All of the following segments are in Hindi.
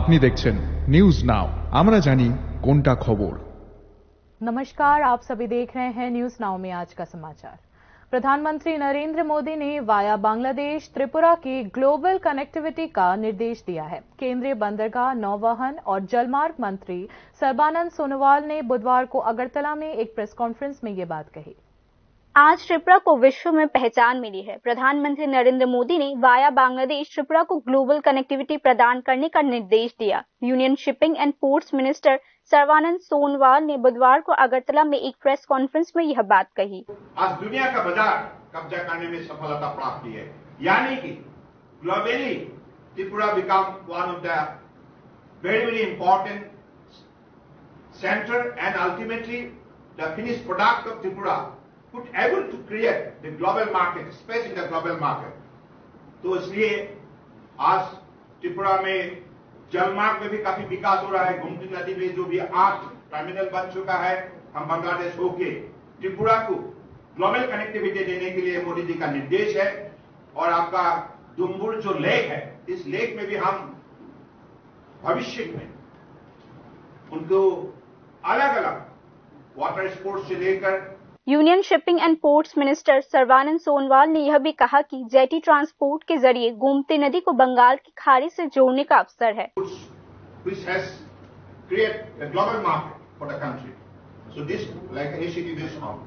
আপনি দেখছেন নিউজ নাও, আমরা জানি কোনটা খবর। नमस्कार, आप सभी देख रहे हैं न्यूज नाउ में आज का समाचार। प्रधानमंत्री नरेंद्र मोदी ने वाया बांग्लादेश त्रिपुरा की ग्लोबल कनेक्टिविटी का निर्देश दिया है। केंद्रीय बंदरगाह, नौवहन और जलमार्ग मंत्री सर्बानंद सोनोवाल ने बुधवार को अगरतला में एक प्रेस कॉन्फ्रेंस में ये बात कही। आज त्रिपुरा को विश्व में पहचान मिली है। प्रधानमंत्री नरेंद्र मोदी ने वाया बांग्लादेश त्रिपुरा को ग्लोबल कनेक्टिविटी प्रदान करने का निर्देश दिया। Union shipping and ports minister Sarbananda Sonowal ने बुधवार को अगरतला में एक प्रेस कॉन्फ्रेंस में यह बात कही। आज दुनिया का बाजार कब्जा करने में सफलता प्राप्त की है, यानी कि globally Tripura become one of the very important centre and ultimately the finish product of Tripura could able to create the global market, space in the global market. तो इसलिए आज त्रिपुरा में जलमार्ग में भी काफी विकास हो रहा है। गोमती नदी में जो भी 8 टर्मिनल बन चुका है, हम बांग्लादेश होके त्रिपुरा को ग्लोबल कनेक्टिविटी देने के लिए मोदी जी का निर्देश है। और आपका दुम्बुर जो लेक है, इस लेक में भी हम भविष्य में उनको अलग अलग वाटर स्पोर्ट्स से लेकर। Union shipping and ports minister Sarbananda Sonowal ने यह भी कहा कि जेटी ट्रांसपोर्ट के जरिए गोमती नदी को बंगाल की खाड़ी से जोड़ने का अवसर है। Which has created a global market for the country. So this, like initiative, is on.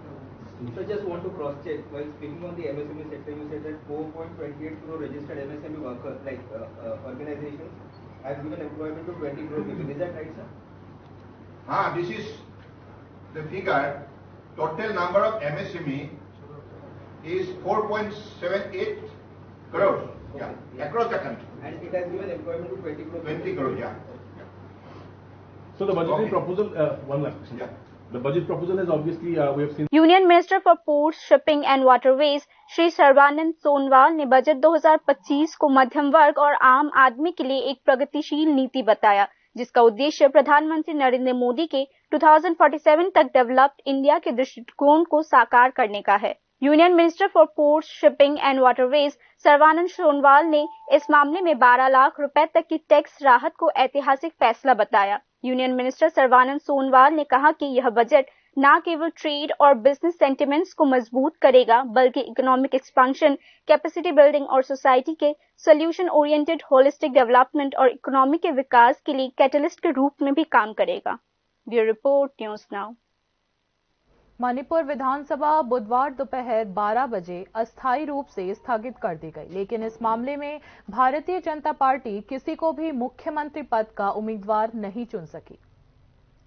So just want to cross check while speaking on the MSME sector, you said that 4.28 crore registered MSME workers, like organizations, have given employment to 20 crore people. Is that right, sir? This is the figure. Total number of MSME is 4.78 crores, across the country. And it has given employment to 20 crores. 20 crores, yeah. So the budgetary proposal, one last question. Yeah. The budget proposal has obviously, we have seen. Union minister for ports, shipping and waterways Shri Sarbananda Sonowal ने बजट 2025 को मध्यम वर्ग और आम आदमी के लिए एक प्रगतिशील नीति बताया, जिसका उद्देश्य प्रधानमंत्री नरेंद्र मोदी के 2047 तक डेवलप्ड इंडिया के दृष्टिकोण को साकार करने का है। Union minister for ports, shipping and waterways Sarbananda Sonowal ने इस मामले में 12 लाख रुपए तक की टैक्स राहत को ऐतिहासिक फैसला बताया। यूनियन मिनिस्टर सर्बानंद सोनोवाल ने कहा कि यह बजट न केवल ट्रेड और बिजनेस सेंटिमेंट्स को मजबूत करेगा, बल्कि इकोनॉमिक एक्सपेंशन, कैपेसिटी बिल्डिंग और सोसाइटी के सोल्यूशन ओरिएंटेड होलिस्टिक डेवलपमेंट और इकोनॉमी के विकास के लिए कैटलिस्ट के रूप में भी काम करेगा। Bureau report, news now. Manipur विधानसभा बुधवार दोपहर 12 बजे अस्थायी रूप से स्थगित कर दी गई, लेकिन इस मामले में भारतीय जनता पार्टी किसी को भी मुख्यमंत्री पद का उम्मीदवार नहीं चुन सकी।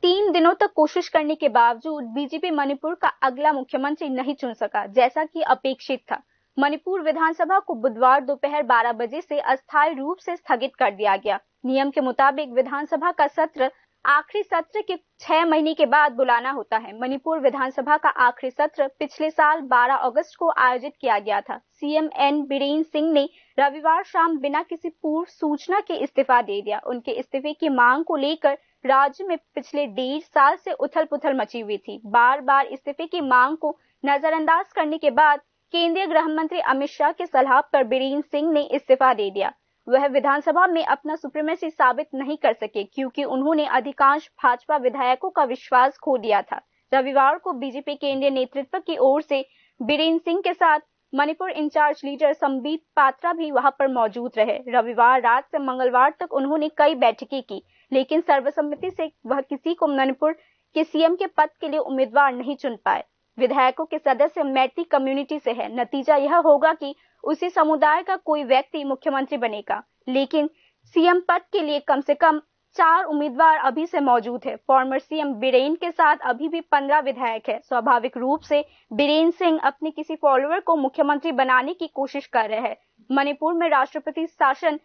3 दिनों तक कोशिश करने के बावजूद बीजेपी मणिपुर का अगला मुख्यमंत्री नहीं चुन सका, जैसा कि अपेक्षित था। मणिपुर विधानसभा को बुधवार दोपहर 12 बजे से अस्थायी रूप से स्थगित कर दिया गया। नियम के मुताबिक विधानसभा का सत्र आखिरी सत्र के 6 महीने के बाद बुलाना होता है। मणिपुर विधानसभा का आखिरी सत्र पिछले साल 12 अगस्त को आयोजित किया गया था। सीएम एन बीरेन सिंह ने रविवार शाम बिना किसी पूर्व सूचना के इस्तीफा दे दिया। उनके इस्तीफे की मांग को लेकर राज्य में पिछले 1.5 साल से उथल-पुथल मची हुई थी। बार-बार इस्तीफे की मांग को नजरअंदाज करने के बाद केंद्रीय गृह मंत्री अमित शाह के सलाह पर बीरेन सिंह ने इस्तीफा दे दिया। वह विधानसभा में अपना सुप्रीमेसी साबित नहीं कर सके, क्योंकि उन्होंने अधिकांश भाजपा विधायकों का विश्वास खो दिया था। रविवार को बीजेपी केंद्रीय नेतृत्व की ओर से बीरेन सिंह के साथ मणिपुर इंचार्ज लीडर संबित पात्रा भी वहां पर मौजूद रहे। रविवार रात से मंगलवार तक उन्होंने कई बैठकें की, लेकिन सर्वसम्मति से वह किसी को मणिपुर के सीएम के पद के लिए उम्मीदवार नहीं चुन पाए। विधायकों के सदस्य मैती कम्युनिटी से है। नतीजा यह होगा कि उसी समुदाय का कोई व्यक्ति मुख्यमंत्री बनेगा, लेकिन सीएम पद के लिए कम से कम 4 उम्मीदवार अभी से मौजूद है। फॉर्मर सीएम बीरेन के साथ अभी भी 15 विधायक है। स्वाभाविक रूप से बीरेन सिंह अपने किसी फॉलोअर को मुख्यमंत्री बनाने की कोशिश कर रहे हैं। मणिपुर में राष्ट्रपति शासन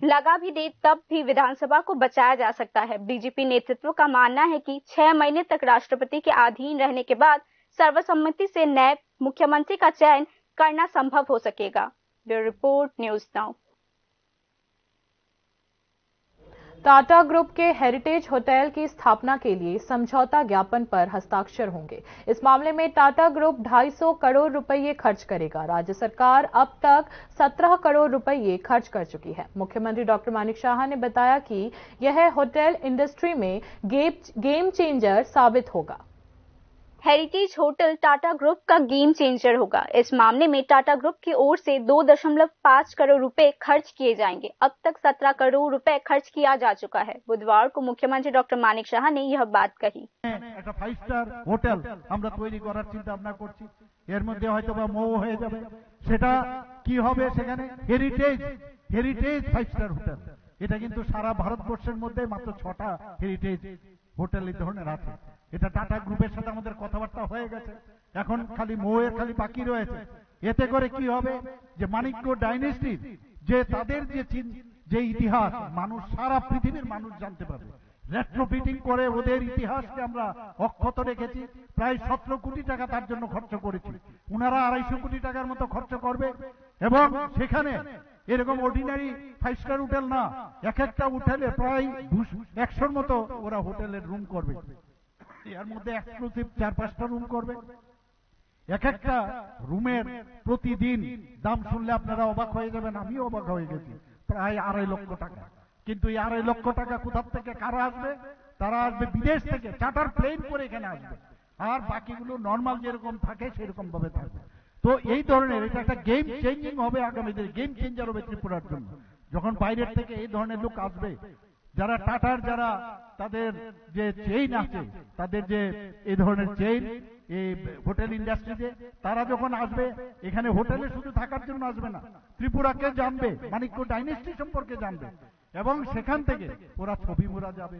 लगा भी दे तब भी विधानसभा को बचाया जा सकता है। बीजेपी नेतृत्व का मानना है कि 6 महीने तक राष्ट्रपति के अधीन रहने के बाद सर्वसम्मति से नए मुख्यमंत्री का चयन करना संभव हो सकेगा। Bureau report, news now. Tata group के हेरिटेज होटल की स्थापना के लिए समझौता ज्ञापन पर हस्ताक्षर होंगे। इस मामले में टाटा ग्रुप 250 करोड़ रुपए खर्च करेगा। राज्य सरकार अब तक 17 करोड़ रुपए खर्च कर चुकी है। मुख्यमंत्री डॉक्टर मानिक शाह ने बताया कि यह होटल इंडस्ट्री में गेम चेंजर साबित होगा। हेरिटेज होटल टाटा ग्रुप का गेम चेंजर होगा। इस मामले में टाटा ग्रुप की ओर से 2.5 करोड़ रुपए खर्च किए जाएंगे। अब तक 17 करोड़ रुपए खर्च किया जा चुका है। बुधवार को मुख्यमंत्री डॉक्टर मानिक शाह ने यह बात कही। একটা 5 স্টার হোটেল আমরা তৈরি করার চিন্তা ভাবনা করছি। এর মধ্যে হয়তোবা মৌ হয়ে যাবে। সেটা কি হবে সেখানে হেরিটেজ 5 স্টার হোটেল। এটা কিন্তু সারা ভারতবর্ষের মধ্যে মাত্র 6টা হেরিটেজ হোটেল এই ধরনের আছে। এটা টাটা গ্রুপের সাথে আমাদের কথাবার্তা হয়ে গেছে। এখন খালি মৌয়ের খালি বাকি রয়েছে। এতে করে কি হবে যে মানিক্য ডাইনেস্টির যে তাদের যে ইতিহাস মানুষ সারা পৃথিবীর মানুষ জানতে পারবে। রেট্রোফিটিং করে ওদের ইতিহাসকে আমরা অক্ষত রেখেছি। প্রায় 17 কোটি টাকা তার জন্য খরচ করেছি। ওনারা 250 কোটি টাকার মতো খরচ করবে এবং সেখানে এরকম অর্ডিনারি 5 স্টার হোটেল না, এক একটা হোটেলে প্রায় 100-র মতো ওরা হোটেলের রুম করবে। এর মধ্যে এক্সক্লুসিভ 4-5টা রুম করবে। এক একটা রুমের প্রতিদিন দাম শুনলে আপনারা অবাক হয়ে যাবেন, আমিও অবাক হয়ে গেছি, প্রায় 2.5 লক্ষ টাকা। কিন্তু এই 2.5 লক্ষ টাকা কোথা থেকে কারা আসবে? তারা আসবে বিদেশ থেকে, চার্টার প্লেন করে এখানে আসবে। আর বাকিগুলো নর্মাল যেরকম থাকে সেরকম ভাবে থাকবে। তো এই ধরনের এটা একটা গেম চেঞ্জিং হবে, আগামী দিনে গেম চেঞ্জার হবে ত্রিপুরার জন্য। যখন বাইরের থেকে এই ধরনের লোক আসবে, যারা টাটার যারা তাদের যে চেইন আছে, তাদের যে এই ধরনের চেইন এই হোটেল ইন্ডাস্ট্রিতে, তারা যখন আসবে এখানে হোটেলে শুধু থাকার জন্য আসবে না, ত্রিপুরাকে জানবে, মানিক্য ডাইনেস্টি সম্পর্কে জানবে এবং সেখান থেকে ওরা ছবি মোড়া যাবে,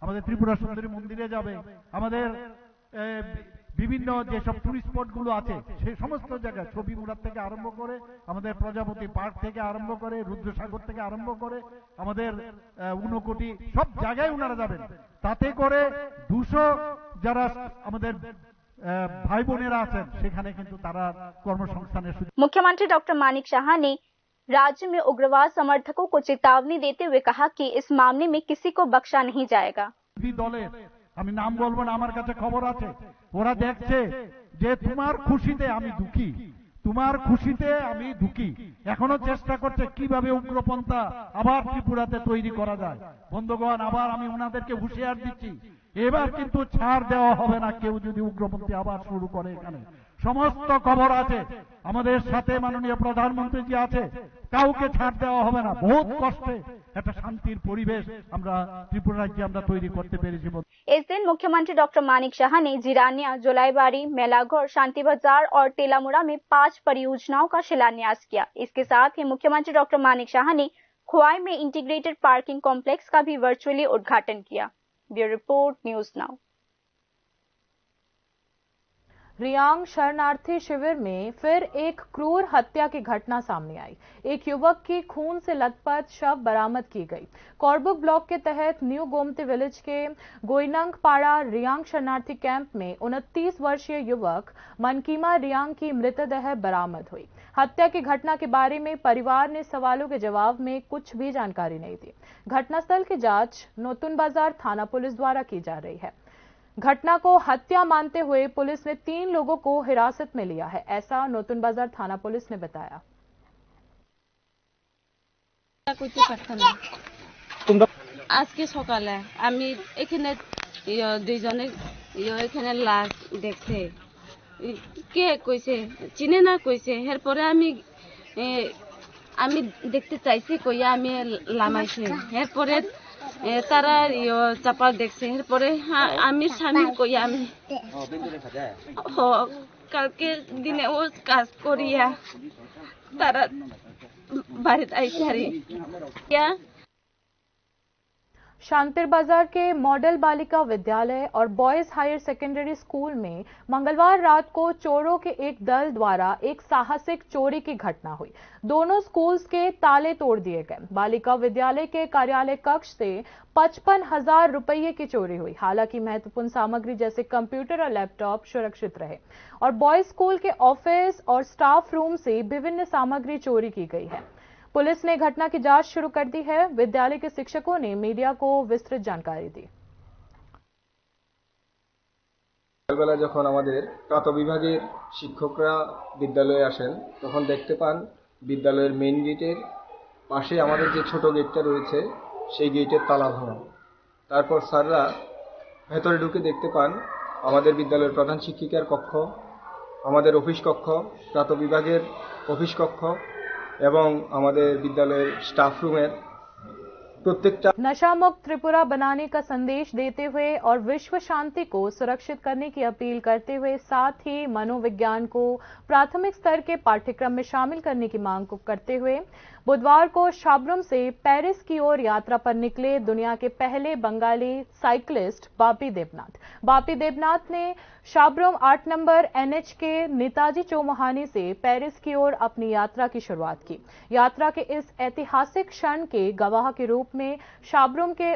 আমাদের ত্রিপুরা সুন্দরী মন্দিরে যাবে, আমাদের বিভিন্ন যেসব টুরিস্ট স্পট গুলো আছে সেই সমস্ত জায়গায় ছবি মোড়ার থেকে আরম্ভ করে, আমাদের প্রজাপতি পার্ক থেকে আরম্ভ করে, রুদ্রসাগর থেকে আরম্ভ করে, আমাদের 59 সব জায়গায় ওনারা যাবেন। তাতে করে 200 যারা আমাদের भाई बोनेरा आছেন সেখানে কিন্তু তারা কর্মসংস্থানের সুযোগ। मुख्यमंत्री डॉक्टर मानिक शाह ने राज्य में उग्रवाद समर्थकों को चेतावनी देते हुए कहा कि इस मामले में किसी को बख्शा नहीं जाएगा। দলের আমি নাম বলবো না, আমার কাছে খবর আছে, ওরা দেখছে যে তোমার খুশিতে আমি দুঃখী, তোমার খুশিতে আমি দুঃখী, এখনো চেষ্টা করছে কিভাবে উগ্রপন্থা আবার ত্রিপুরাতে তৈরি করা যায়। বন্ধুগণ, আবার আমি ওনাদেরকে হুঁশিয়ার দিচ্ছি, এবার কিন্তু ছাড় দেওয়া হবে না। কেউ যদি উগ্রপন্থী আবার শুরু করে, এখানে সমস্ত খবর আছে, আমাদের সাথে মাননীয় প্রধানমন্ত্রী জি আছে, কাউকে ছাড় দেওয়া হবে না। বহুত কষ্টে একটা শান্তির পরিবেশ আমরা ত্রিপুরা রাজ্যে আমরা তৈরি করতে পেরেছি। इस दिन मुख्यमंत्री डॉक्टर मानिक शाह ने जिरानिया, जोलाईबाड़ी, मेलाघर, शांति बाजार और तेलामुड़ा में 5 परियोजनाओं का शिलान्यास किया। इसके साथ ही मुख्यमंत्री डॉक्टर मानिक शाह ने खुआई में इंटीग्रेटेड पार्किंग कॉम्प्लेक्स का भी वर्चुअली उद्घाटन किया। Bureau report, news now. Reang शरणार्थी शिविर में फिर एक क्रूर हत्या की घटना सामने आई। एक युवक की खून से लथपथ शव बरामद की गई। कोरबुक ब्लॉक के तहत न्यू गोमती विलेज के गोइनंग पाड़ा रियांग शरणार्थी कैंप में 29 वर्षीय युवक मनकीमा रियांग की मृतदेह बरामद हुई। हत्या की घटना के बारे में परिवार ने सवालों के जवाब में कुछ भी जानकारी नहीं दी। घटनास्थल की जांच नोतुन बाजार थाना पुलिस द्वारा की जा रही है। घटना को हत्या मानते हुए पुलिस ने 3 लोगों को हिरासत में लिया है, ऐसा नोतुन बाजार थाना पुलिस ने बताया। আজকে সকালে আমি এখানে দুইজনে এখানে লাশ দেখছে, কে কইছে চিনে না কইছে, এরপরে আমি দেখতে চাইছি, কইয়া আমি লামাইছি, এরপরে তারা চাপা দেখছে, এরপরে আমি স্বামী কইয়া আমি কালকে দিনে ও কাজ করিয়া তারা বাড়িতে আইসারি। शांतिर बाजार के मॉडल बालिका विद्यालय और बॉयज हायर सेकेंडरी स्कूल में मंगलवार रात को चोरों के एक दल द्वारा एक साहसिक चोरी की घटना हुई। दोनों स्कूल्स के ताले तोड़ दिए गए। बालिका विद्यालय के कार्यालय कक्ष से 55,000 रुपये की चोरी हुई। हालांकि महत्वपूर्ण सामग्री जैसे कंप्यूटर और लैपटॉप सुरक्षित रहे और बॉयज स्कूल के ऑफिस और स्टाफ रूम से विभिन्न सामग्री चोरी की गई है। पुलिस ने घटना की जांच शुरू कर दी है। विद्यालय के शिक्षकों ने मीडिया को विस्तृत जानकारी दी। সকালবেলা যখন আমাদের প্রাত বিভাগের শিক্ষকরা বিদ্যালয়ে আসেন তখন দেখতে পান বিদ্যালয়ের মেইন গেটের পাশে আমাদের যে ছোট গেটটা রয়েছে সেই গেটের তালা ভাঙা। তারপর স্যাররা ভেতরে ঢুকে দেখতে পান আমাদের বিদ্যালয়ের প্রধান শিক্ষিকার কক্ষ, আমাদের অফিস কক্ষ, প্রাত বিভাগের অফিস কক্ষ এবং আমাদের বিদ্যালয়ের স্টাফ রুমের प्रत्येकटा नशा मुक्त त्रिपुरा बनाने का संदेश देते हुए और विश्व शांति को सुरक्षित करने की अपील करते हुए साथ ही मनोविज्ञान को प्राथमिक स्तर के पाठ्यक्रम में शामिल करने की मांग को करते हुए बुधवार को शाबरम से पेरिस की ओर यात्रा पर निकले दुनिया के पहले बंगाली साइकिलिस्ट बापी देवनाथ। बापी देवनाथ ने शाबरम 8 नंबर NH के नेताजी चौमुहानी से पेरिस की ओर अपनी यात्रा की शुरुआत की। यात्रा के इस ऐतिहासिक क्षण के गवाह के रूप में शाबरम के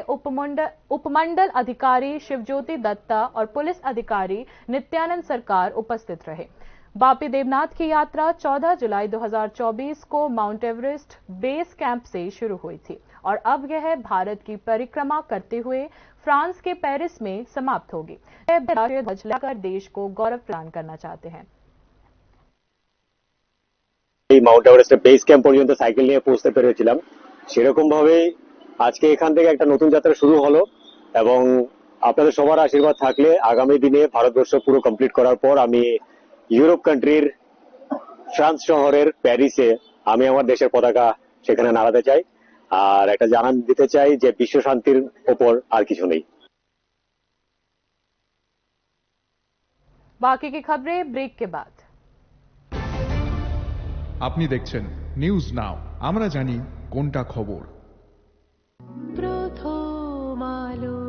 उपमंडल अधिकारी शिवज्योति दत्ता और पुलिस अधिकारी नित्यानंद सरकार उपस्थित रहे। बापी देवनाथ की यात्रा 14 जुलाई 2024 को माउंट एवरेस्ट बेस कैंप से शुरू हुई थी और अब यह भारत की परिक्रमा करते हुए फ्रांस के पेरिस में समाप्त होगी। राष्ट्रीय ध्वज लगाकर देश को गौरव प्रदान करना चाहते हैं। মাউন্ট এভারেস্টের বেস ক্যাম্প পর্যন্ত সাইকেল নিয়ে পৌঁছতে পেরেছিলাম। সেরকম ভাবে আজকে এখান থেকে একটা নতুন যাত্রা শুরু হলো এবং আপনাদের সবার আশীর্বাদ থাকলে আগামী দিনে ভারতবর্ষ পুরো কমপ্লিট করার পর আমি ইউরোপ কান্ট্রির ফ্রান্স শহরের প্যারিসে আমি আমার দেশের পতাকা সেখানে নাড়াতে চাই আর একটা জানান দিতে চাই যে বিশ্ব শান্তির উপর আর কিছু নেই। बाकी की खबरें ब्रेक के बाद। আপনি দেখছেন নিউজ নাও, আমরা জানি কোনটা খবর। প্রথম আলো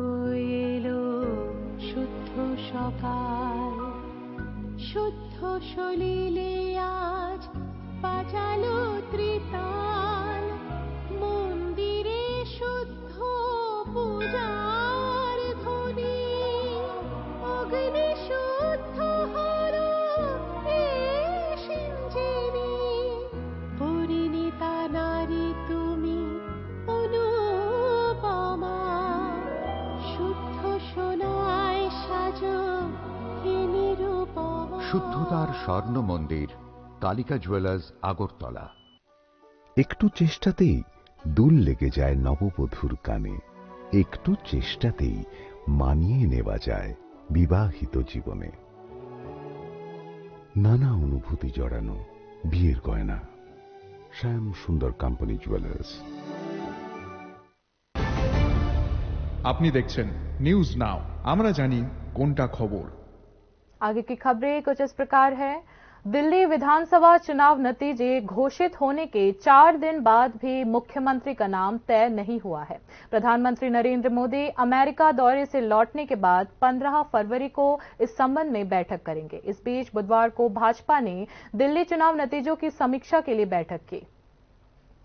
এলো শুদ্ধ সকাল, শুদ্ধ সলিলে আজ বাজালো ত্রিতাল, মন্দিরে শুদ্ধ পূজার ধ্বনি, অগ্নি শুদ্ধ হলো সিঞ্জিনি, পরিণীতা নারী তুমি অনুপমা, শুদ্ধ সোনায় সাজো হে নিরুপমা। শুদ্ধতার স্বর্ণ মন্দির, কালিকা জুয়েলার্স, আগরতলা। একটু চেষ্টাতেই দুল লেগে যায় নববধূর কানে, একটু চেষ্টাতেই মানিয়ে নেওয়া যায় বিবাহিত জীবনে। নানা অনুভূতি জড়ানো বিয়ের গয়না, শ্যাম সুন্দর কোম্পানি জুয়েলার্স। আপনি দেখছেন নিউজ নাও, আমরা জানি কোনটা খবর। आगे की खबरें कुछ इस प्रकार है। दिल्ली विधानसभा चुनाव नतीजे घोषित होने के 4 दिन बाद भी मुख्यमंत्री का नाम तय नहीं हुआ है। प्रधानमंत्री नरेंद्र मोदी अमेरिका दौरे से लौटने के बाद 15 फरवरी को इस संबंध में बैठक करेंगे। इस बीच बुधवार को भाजपा ने दिल्ली चुनाव नतीजों की समीक्षा के लिए बैठक की।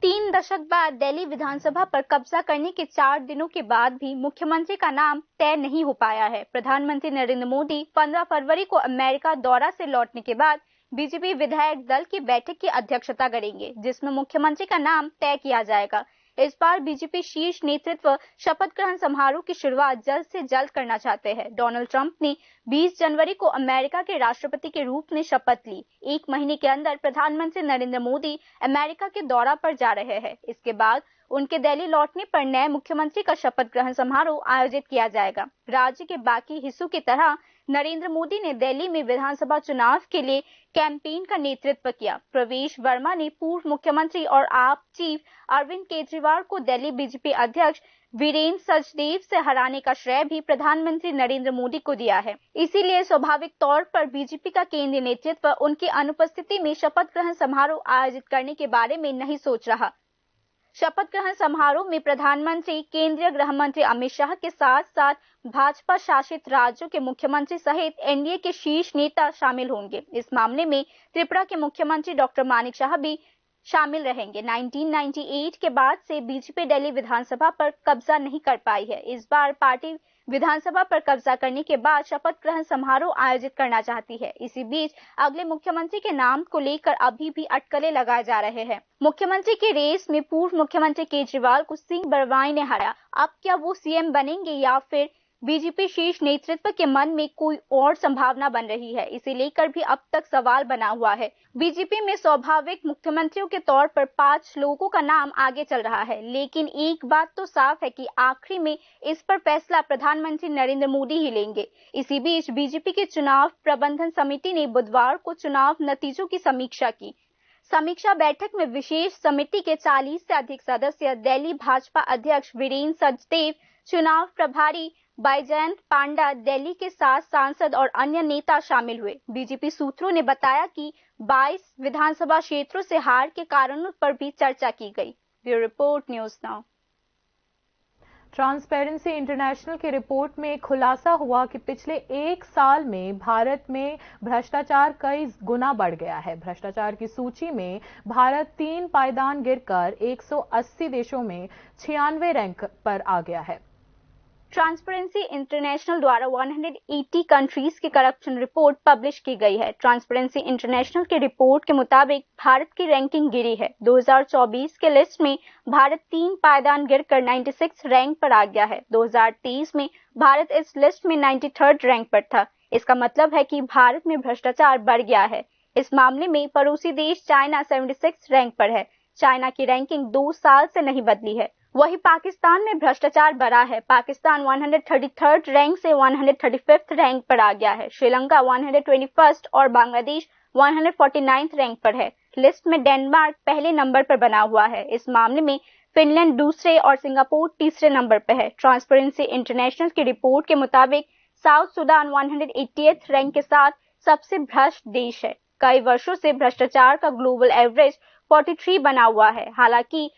3 दशक बाद दिल्ली विधानसभा पर कब्जा करने के 4 दिनों के बाद भी मुख्यमंत्री का नाम तय नहीं हो पाया है। प्रधानमंत्री नरेंद्र मोदी 15 फरवरी को अमेरिका दौरा से लौटने के बाद बीजेपी विधायक दल की बैठक की अध्यक्षता करेंगे, जिसमें मुख्यमंत्री का नाम तय किया जाएगा। इस बार बीजेपी शीर्ष नेतृत्व शपथ ग्रहण समारोह की शुरुआत जल्द से जल्द करना चाहते हैं। डोनाल्ड ट्रंप ने 20 जनवरी को अमेरिका के राष्ट्रपति के रूप में शपथ ली। 1 महीने के अंदर प्रधानमंत्री नरेंद्र मोदी अमेरिका के दौरा पर जा रहे हैं। इसके बाद उनके दिल्ली लौटने पर नए मुख्यमंत्री का शपथ ग्रहण समारोह आयोजित किया जाएगा। राज्य के बाकी हिस्सों की तरह नरेंद्र मोदी ने दिल्ली में विधानसभा चुनाव के लिए कैंपेन का नेतृत्व किया। प्रवेश वर्मा ने पूर्व मुख्यमंत्री और आप चीफ अरविंद केजरीवाल को दिल्ली बीजेपी अध्यक्ष वीरेंद्र सचदेव से हराने का श्रेय भी प्रधानमंत्री नरेंद्र मोदी को दिया है। इसीलिए स्वाभाविक तौर पर बीजेपी का केंद्रीय नेतृत्व उनकी अनुपस्थिति में शपथ ग्रहण समारोह आयोजित करने के बारे में नहीं सोच रहा। शपथ ग्रहण समारोह में प्रधानमंत्री, केंद्रीय गृह मंत्री अमित शाह के साथ साथ भाजपा शासित राज्यों के मुख्यमंत्री सहित एनडीए के शीर्ष नेता शामिल होंगे। इस मामले में त्रिपुरा के मुख्यमंत्री डॉक्टर मानिक शाह भी शामिल रहेंगे। 1998 के बाद से बीजेपी दिल्ली विधानसभा पर कब्जा नहीं कर पाई है। इस बार पार्टी विधानसभा पर कब्जा करने के बाद शपथ ग्रहण समारोह आयोजित करना चाहती है। इसी बीच अगले मुख्यमंत्री के नाम को लेकर अभी भी अटकलें लगाए जा रहे हैं। मुख्यमंत्री की रेस में पूर्व मुख्यमंत्री केजरीवाल को सिंह बरवाई ने हराया। अब क्या वो सीएम बनेंगे या फिर बीजेपी शीर्ष नेतृत्व के मन में कोई और संभावना बन रही है, इसे लेकर भी अब तक सवाल बना हुआ है। बीजेपी में स्वाभाविक मुख्यमंत्रियों के तौर पर 5 लोगों का नाम आगे चल रहा है, लेकिन एक बात तो साफ है कि आखिरी में इस पर फैसला प्रधानमंत्री नरेंद्र मोदी ही लेंगे। इसी बीच बीजेपी की चुनाव प्रबंधन समिति ने बुधवार को चुनाव नतीजों की समीक्षा की। समीक्षा बैठक में विशेष समिति के 40 से अधिक सदस्य, दिल्ली भाजपा अध्यक्ष वीरेंद्र सचदेव, चुनाव प्रभारी बैजयंत पांडा, दिल्ली के 7 सांसद और अन्य नेता शामिल हुए। बीजेपी सूत्रों ने बताया कि 22 विधानसभा क्षेत्रों से हार के कारणों पर भी चर्चा की गई। Bureau report, news now. Transparency international की रिपोर्ट में खुलासा हुआ कि पिछले 1 साल में भारत में भ्रष्टाचार कई गुना बढ़ गया है। भ्रष्टाचार की सूची में भारत 3 पायदान गिरकर 180 देशों में 96वें रैंक पर आ गया है। ट्रांसपेरेंसी इंटरनेशनल द्वारा 180 कंट्रीज की करप्शन रिपोर्ट पब्लिश की गई है। ट्रांसपेरेंसी इंटरनेशनल की रिपोर्ट के मुताबिक भारत की रैंकिंग गिरी है। 2024 के लिस्ट में भारत 3 पायदान गिरकर 96 रैंक पर आ गया है। 2023 में भारत इस लिस्ट में 93rd रैंक पर था। इसका मतलब है कि भारत में भ्रष्टाचार बढ़ गया है। इस मामले में पड़ोसी देश चाइना 76 रैंक पर है। चाइना की रैंकिंग 2 साल से नहीं बदली है। वहीं पाकिस्तान में भ्रष्टाचार बढ़ा है। पाकिस्तान 133rd रैंक से 135th रैंक पर आ गया है। श्रीलंका 121st और बांग्लादेश 149th रैंक पर है। लिस्ट में डेनमार्क पहले नंबर पर बना हुआ है। इस मामले में फिनलैंड दूसरे और सिंगापुर तीसरे नंबर पर है। ट्रांसपेरेंसी इंटरनेशनल की रिपोर्ट के मुताबिक साउथ सूडान 188th रैंक के साथ सबसे भ्रष्ट देश है। कई वर्षों से भ्रष्टाचार का ग्लोबल एवरेज 43 बना हुआ है। हालांकि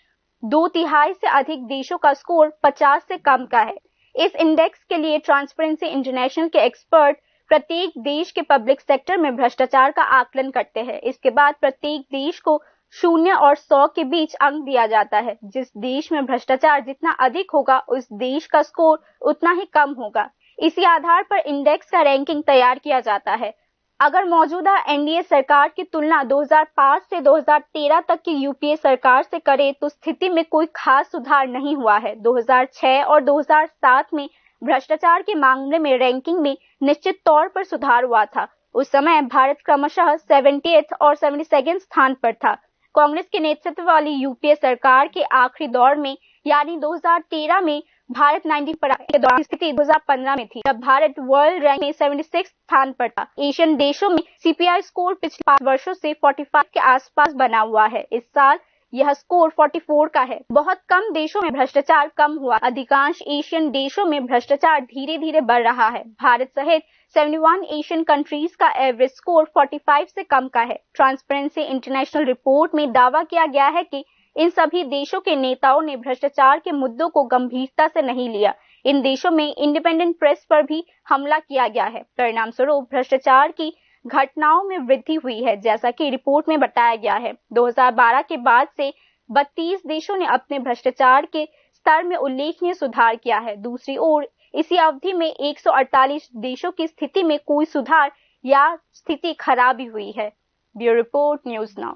2/3 से अधिक देशों का स्कोर 50 से कम का है। इस इंडेक्स के लिए ट्रांसपेरेंसी इंटरनेशनल के एक्सपर्ट प्रत्येक देश के पब्लिक सेक्टर में भ्रष्टाचार का आकलन करते हैं। इसके बाद प्रत्येक देश को 0 और 100 के बीच अंक दिया जाता है। जिस देश में भ्रष्टाचार जितना अधिक होगा, उस देश का स्कोर उतना ही कम होगा। इसी आधार पर इंडेक्स का रैंकिंग तैयार किया जाता है। अगर मौजूदा एनडीए सरकार की तुलना 2005 से 2013 तक की यूपीए सरकार से करें तो स्थिति में कोई खास सुधार नहीं हुआ है। 2006 और 2007 में भ्रष्टाचार के मामले में रैंकिंग में निश्चित तौर पर सुधार हुआ था। उस समय भारत क्रमशः 70th और 72nd स्थान पर था। कांग्रेस के नेतृत्व वाली यूपीए सरकार के आखिरी दौर में यानी 2013 में भारत 90 पर के दौरान स्थिति 2015 में थी, जब भारत वर्ल्ड रैंक में 76 स्थान पर था। एशियन देशों में सीपीआई स्कोर पिछले 5 वर्षों से 45 के आसपास बना हुआ है। इस साल यह स्कोर 44 का है। बहुत कम देशों में भ्रष्टाचार कम हुआ। अधिकांश एशियन देशों में भ्रष्टाचार धीरे धीरे बढ़ रहा है। भारत सहित 71 एशियन कंट्रीज का एवरेज स्कोर 45 से कम का है। ट्रांसपेरेंसी इंटरनेशनल रिपोर्ट में दावा किया गया है कि इन सभी देशों के नेताओं ने भ्रष्टाचार के मुद्दों को गंभीरता से नहीं लिया। इन देशों में इंडिपेंडेंट प्रेस पर भी हमला किया गया है। परिणाम स्वरूप भ्रष्टाचार की घटनाओं में वृद्धि हुई है, जैसा कि रिपोर्ट में बताया गया है। 2012 के बाद से 32 देशों ने अपने भ्रष्टाचार के स्तर में उल्लेखनीय सुधार किया है। दूसरी ओर इसी अवधि में 148 देशों की स्थिति में कोई सुधार या स्थिति खराबी हुई है। Bureau report, news now.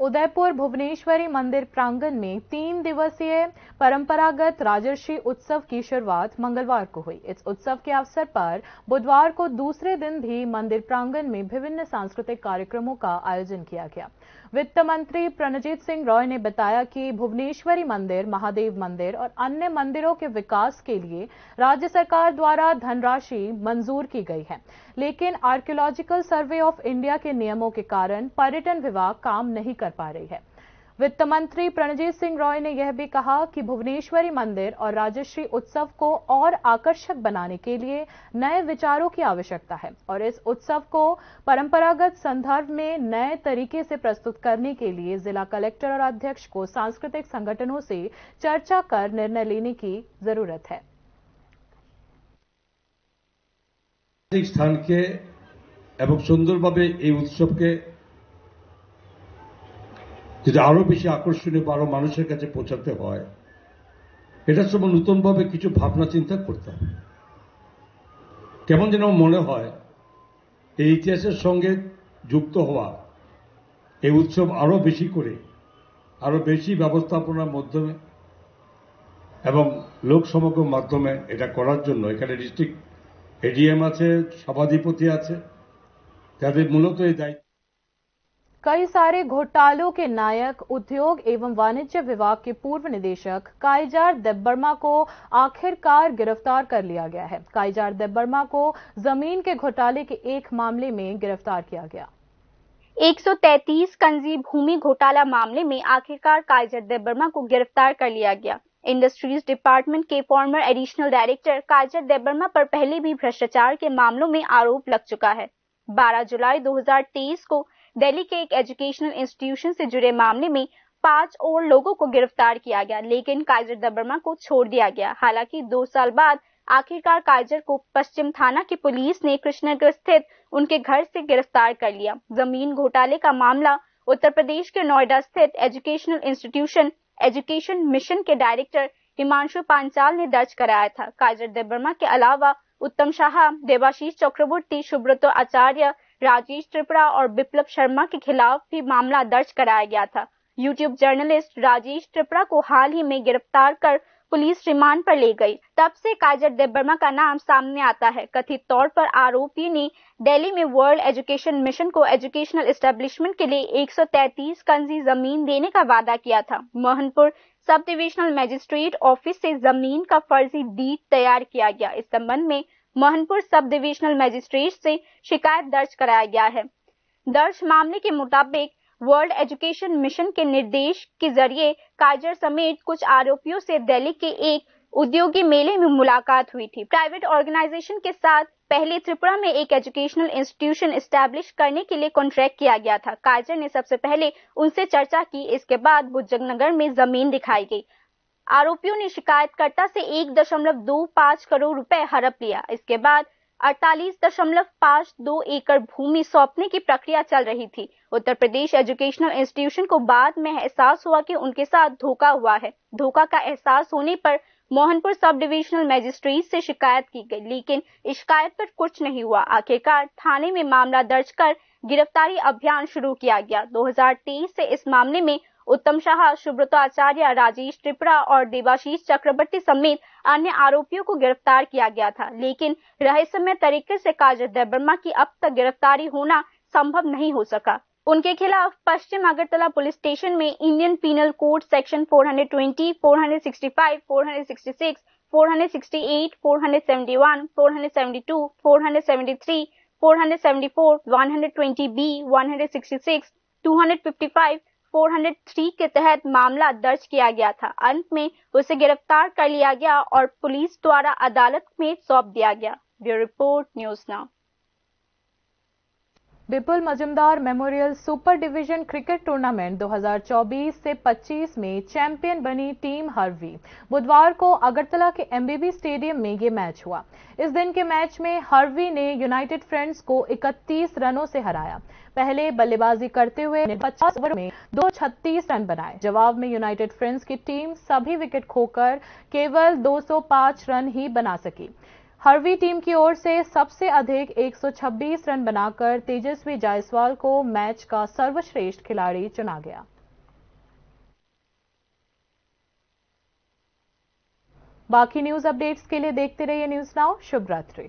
Udaipur Bhuvaneshwari मंदिर प्रांगण में 3 दिवसीय परंपरागत राजर्षि उत्सव की शुरुआत मंगलवार को हुई। इस उत्सव के अवसर पर बुधवार को दूसरे दिन भी मंदिर प्रांगण में विभिन्न सांस्कृतिक कार्यक्रमों का आयोजन किया गया। वित्त मंत्री प्रणजीत सिंह रॉय ने बताया कि भुवनेश्वरी मंदिर, महादेव मंदिर और अन्य मंदिरों के विकास के लिए राज्य सरकार द्वारा धनराशि मंजूर की गई है, लेकिन आर्कियोलॉजिकल सर्वे ऑफ इंडिया के नियमों के कारण पर्यटन विभाग काम नहीं कर पा रही है। वित्त मंत्री प्रणजीत सिंह रॉय ने यह भी कहा कि भुवनेश्वरी मंदिर और राजश्री उत्सव को और आकर्षक बनाने के लिए नए विचारों की आवश्यकता है और इस उत्सव को परंपरागत संदर्भ में नए तरीके से प्रस्तुत करने के लिए जिला कलेक्टर और अध्यक्ष को सांस्कृतिक संगठनों से चर्चा कर निर्णय लेने की जरूरत है। স্থানকে এবং সুন্দরভাবে এই উৎসবকে যদি আরো বেশি আকর্ষণীয় আরো মানুষের কাছে পৌঁছাতে হয় এটার সময় নতুনভাবে কিছু ভাবনা চিন্তা করতে হবে। কেমন যেন মনে হয় এই ইতিহাসের সঙ্গে যুক্ত হওয়া এই উৎসব আরো বেশি করে আরো বেশি ব্যবস্থাপনার মাধ্যমে এবং লোক সমাগমের মাধ্যমে এটা করার জন্য এখানে ডিস্ট্রিক্ট এডিএম আছে, সভাধিপতি আছে, তাদের মূলত এই দায়িত্ব। कई सारे घोटालों के नायक उद्योग एवं वाणिज्य विभाग के पूर्व निदेशक काइजार देबबर्मा को आखिरकार गिरफ्तार कर लिया गया है। काइजार देबबर्मा को जमीन के घोटाले के एक मामले में गिरफ्तार किया गया। 133 कंजी भूमि घोटाला मामले में आखिरकार काइजार देबबर्मा को गिरफ्तार कर लिया गया। इंडस्ट्रीज डिपार्टमेंट के फॉर्मर एडिशनल डायरेक्टर काइजार देबबर्मा पर पहले भी भ्रष्टाचार के मामलों में आरोप लग चुका है। 12 जुलाई 2023 को दिल्ली के एक एजुकेशनल इंस्टीट्यूशन से जुड़े मामले में 5 और लोगों को गिरफ्तार किया गया, लेकिन काइजार देबबर्मा को छोड़ दिया गया। हालांकि 2 साल बाद आखिरकार काइजार को पश्चिम थाना की पुलिस ने कृष्णनगर स्थित उनके घर से गिरफ्तार कर लिया। जमीन घोटाले का मामला उत्तर प्रदेश के नोएडा स्थित एजुकेशनल इंस्टीट्यूशन एजुकेशन मिशन के डायरेक्टर हिमांशु पांचाल ने दर्ज कराया था। काइजार देबबर्मा के अलावा उत्तम शाह, देवाशीष चक्रवर्ती, सुब्रतो आचार्य, राजेश त्रिपुरा और बिप्लब शर्मा के खिलाफ भी मामला दर्ज कराया गया था। यूट्यूब जर्नलिस्ट राजेश त्रिपुरा को हाल ही में गिरफ्तार कर पुलिस रिमांड पर ले गई। तब से काइजार देबबर्मा का नाम सामने आता है। कथित तौर पर आरोपी ने दिल्ली में वर्ल्ड एजुकेशन मिशन को एजुकेशनल एस्टेब्लिशमेंट के लिए 133 कंजी जमीन देने का वादा किया था। Mohanpur sub divisional magistrate office से जमीन का फर्जी डीड तैयार किया गया। इस संबंध में मोहनपुर सब डिविजनल मजिस्ट्रेट से शिकायत दर्ज कराया गया है। दर्ज मामले के मुताबिक वर्ल्ड एजुकेशन मिशन के निर्देश के जरिए काइजार समेत कुछ आरोपियों से दिल्ली के एक उद्योगी मेले में मुलाकात हुई थी। प्राइवेट ऑर्गेनाइजेशन के साथ पहले त्रिपुरा में एक एजुकेशनल इंस्टीट्यूशन एस्टैब्लिश करने के लिए कॉन्ट्रैक्ट किया गया था। काइजार ने सबसे पहले उनसे चर्चा की। इसके बाद बुज्जनगर में जमीन दिखाई गई। आरोपियों ने शिकायतकर्ता से 1.25 करोड़ रुपए हड़प लिया। इसके बाद 48.52 एकड़ भूमि सौंपने की प्रक्रिया चल रही थी। उत्तर प्रदेश एजुकेशनल इंस्टीट्यूशन को बाद में एहसास हुआ कि उनके साथ धोखा हुआ है। धोखा का एहसास होने पर मोहनपुर सब डिविजनल मजिस्ट्रेट से शिकायत की गई, लेकिन इस शिकायत पर कुछ नहीं हुआ। आखिरकार थाने में मामला दर्ज कर गिरफ्तारी अभियान शुरू किया गया। 2023 से इस मामले में उत्तम शाह, सुब्रतो आचार्य, राजेश त्रिपुरा और देवाशीष चक्रवर्ती समेत अन्य आरोपियों को गिरफ्तार किया गया था, लेकिन रहस्यमय तरीके से काइजार देबबर्मा की अब तक गिरफ्तारी होना संभव नहीं हो सका। उनके खिलाफ पश्चिम अगरतला पुलिस स्टेशन में Indian penal code section 420, 465, 466, 468, 471, 472, 473, 474, 120B, 166, 255, 403 के तहत मामला दर्ज किया गया था। अंत में उसे गिरफ्तार कर लिया गया और पुलिस द्वारा अदालत में सौंप दिया गया। Bureau report, news now. Vipul Majumdar memorial super division cricket tournament 2024 से 25 में चैंपियन बनी टीम हरवी। बुधवार को अगरतला के एमबीबी स्टेडियम में ये मैच हुआ। इस दिन के मैच में हरवी ने यूनाइटेड फ्रेंड्स को 31 रनों से हराया। पहले बल्लेबाजी करते हुए 50 ओवर में 236 रन बनाए। जवाब में यूनाइटेड फ्रेंड्स की टीम सभी विकेट खोकर केवल 205 रन ही बना सकी। हरवी टीम की ओर से सबसे अधिक 126 रन बनाकर तेजस्वी जायसवाल को मैच का सर्वश्रेष्ठ खिलाड़ी चुना गया। बाकी न्यूज अपडेट्स के लिए देखते रहिए न्यूज़ नाउ। शुभ रात्रि।